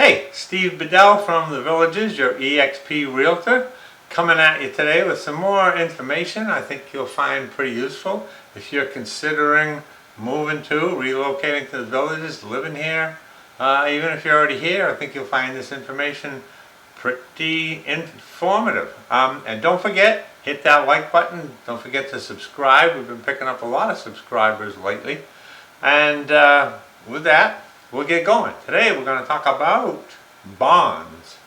Hey, Steve Bedell from The Villages, your eXp Realtor, coming at you today with some more information I think you'll find pretty useful if you're considering moving to, relocating to The Villages, living here. Even if you're already here, I think you'll find this information pretty informative. And don't forget, hit that like button. Don't forget to subscribe. We've been picking up a lot of subscribers lately. And with that, we'll get going. Today we're going to talk about bonds.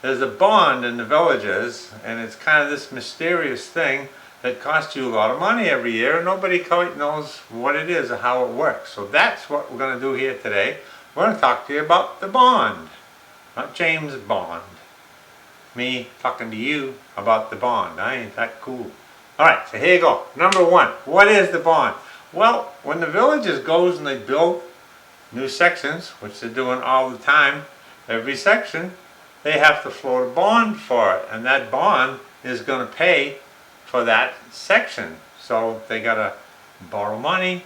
There's a bond in the Villages, and it's kind of this mysterious thing that costs you a lot of money every year, and nobody quite knows what it is or how it works. So that's what we're going to do here today. We're going to talk to you about the bond, not James Bond. Me talking to you about the bond. I ain't that cool. Alright, so here you go. Number one, what is the bond? Well, when the Villages goes and they build new sections, which they're doing all the time, every section, they have to float a bond for it, and that bond is going to pay for that section. So they got to borrow money,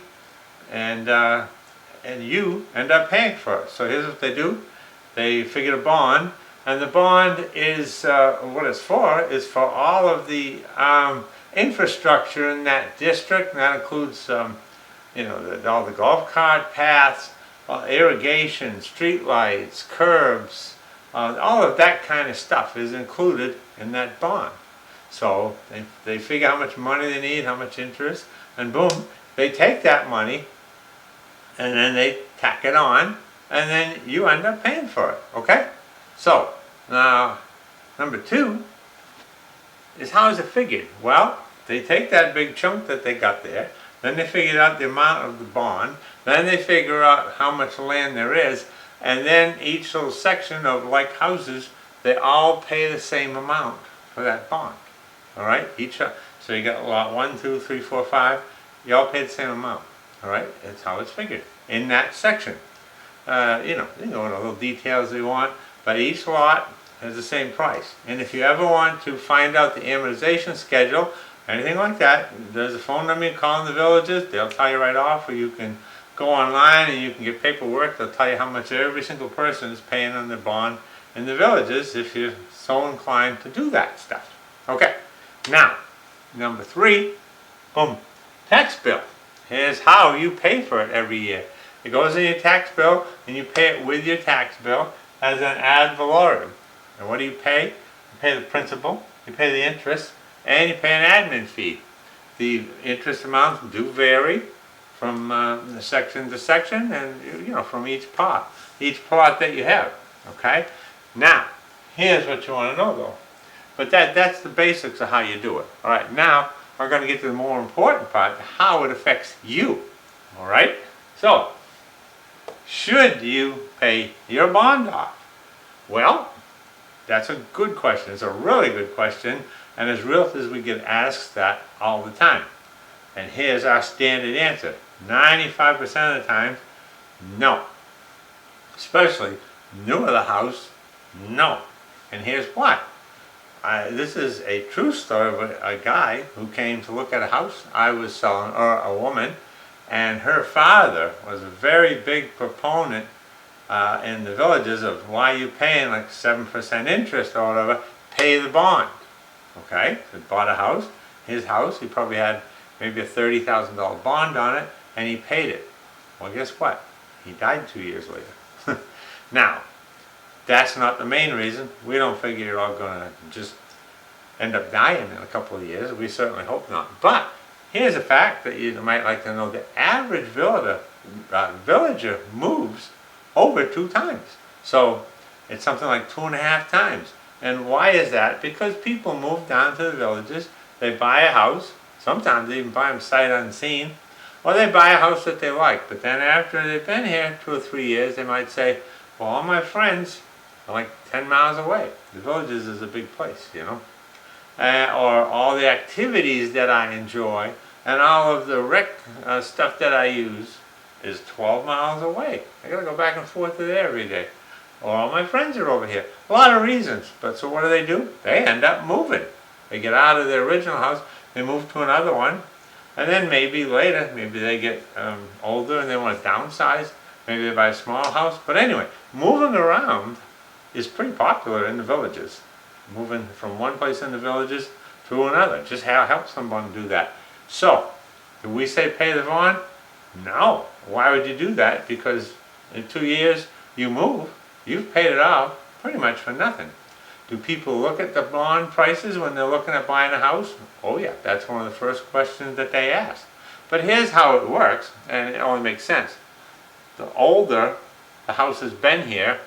and you end up paying for it. So here's what they do: they figure a bond, and the bond is what it's for is for all of the infrastructure in that district, and that includes all the golf cart paths, irrigation, street lights, curbs, all of that kind of stuff is included in that bond. So they figure how much money they need, how much interest, and boom, they take that money and then they tack it on, and then you end up paying for it, okay? So now, number two is, how is it figured? Well, they take that big chunk that they got there, then they figure out the amount of the bond, then they figure out how much land there is, and then each little section of like houses, they all pay the same amount for that bond. Alright? So you got lot 1, 2, 3, 4, 5, you all pay the same amount. Alright? That's how it's figured in that section. You can go into little details you want, but each lot has the same price. And if you ever want to find out the amortization schedule, anything like that, there's a phone number you can call in the Villages. They'll tell you right off, or you can go online and you can get paperwork. They'll tell you how much every single person is paying on their bond in the Villages if you're so inclined to do that stuff. Okay, now, number three, boom, tax bill. Here's how you pay for it every year. It goes in your tax bill, and you pay it with your tax bill as an ad valorem. And what do you pay? You pay the principal, you pay the interest, and you pay an admin fee. The interest amounts do vary from the section to section, and from each plot that you have. Okay. Now, here's what you want to know, though. But that's the basics of how you do it. All right. Now we're going to get to the more important part: how it affects you. All right. So, should you pay your bond off? Well, that's a good question. It's a really good question. And as realtors, we get asked that all the time. And here's our standard answer. 95% of the time, no. Especially new to the house, no. And here's why. This is a true story of a guy who came to look at a house I was selling, or a woman, and her father was a very big proponent in the Villages of, why you paying like 7% interest or whatever, pay the bond. Okay, so he bought a house, his house, he probably had maybe a $30,000 bond on it, and he paid it. Well, guess what? He died 2 years later. Now, that's not the main reason. We don't figure you're all going to just end up dying in a couple of years. We certainly hope not. But here's a fact that you might like to know. The average villager moves over 2 times. So it's something like 2.5 times. And why is that? Because people move down to the Villages, they buy a house, sometimes they even buy them sight unseen, or they buy a house that they like. But then after they've been here 2 or 3 years, they might say, well, all my friends are like 10 miles away. The Villages is a big place, or all the activities that I enjoy and all of the rec stuff that I use is 12 miles away. I gotta go back and forth to there every day. Or all my friends are over here. A lot of reasons. But so what do? They end up moving. They get out of their original house, they move to another one, and then maybe later, maybe they get older and they want to downsize. Maybe they buy a small house. But anyway, moving around is pretty popular in the villages. Moving from one place in the villages to another. Just help someone do that. So, do we say pay the bond? No. Why would you do that? Because in 2 years you move, you've paid it off pretty much for nothing. Do people look at the bond prices when they're looking at buying a house? Oh yeah, that's one of the first questions that they ask. But here's how it works, and it only makes sense. The older the house has been here,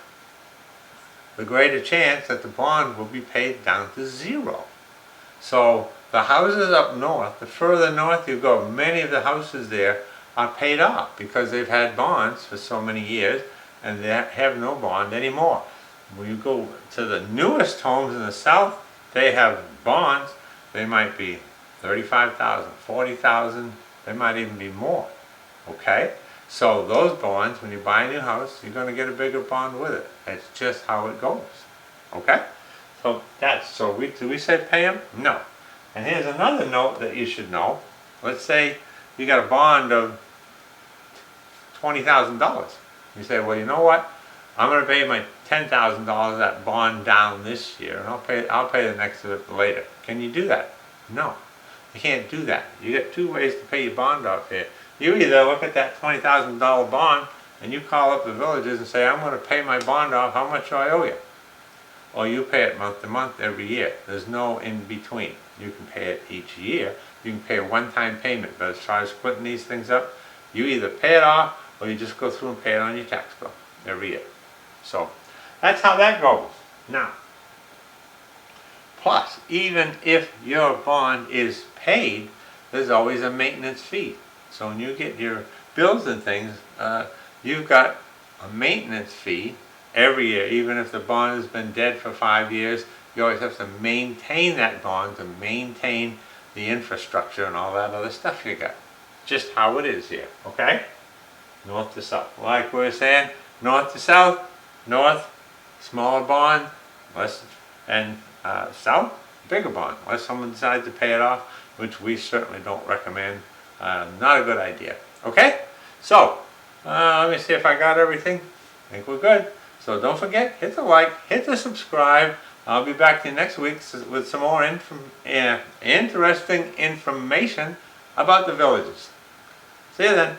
the greater chance that the bond will be paid down to zero. So the houses up north, the further north you go, many of the houses there are paid off because they've had bonds for so many years and they have no bond anymore. When you go to the newest homes in the south, they have bonds. They might be $35,000, $40,000, they might even be more. Okay? So those bonds, when you buy a new house, you're going to get a bigger bond with it. That's just how it goes. Okay? So do we say pay them? No. And here's another note that you should know. Let's say you got a bond of $20,000. You say, well, you know what? I'm going to pay my $10,000 that bond down this year, and I'll pay the next of it later. Can you do that? No. You can't do that. You got two ways to pay your bond off here. You either look at that $20,000 bond and you call up the villages and say, I'm going to pay my bond off, how much do I owe you? Or you pay it month to month every year. There's no in between. You can pay it each year. You can pay a one-time payment, but as far as splitting these things up, you either pay it off or you just go through and pay it on your tax bill every year. So that's how that goes. Now, plus, even if your bond is paid, there's always a maintenance fee. So when you get your bills and things, you've got a maintenance fee every year. Even if the bond has been dead for 5 years, you always have to maintain that bond to maintain the infrastructure and all that other stuff you got. Just how it is here, okay? North to south. Like we were saying, north to south, north, smaller bond, less, and south, bigger bond, unless someone decides to pay it off, which we certainly don't recommend. Not a good idea. Okay? So, let me see if I got everything. I think we're good. So don't forget, hit the like, hit the subscribe. I'll be back to you next week with some more interesting information about the villages. See you then.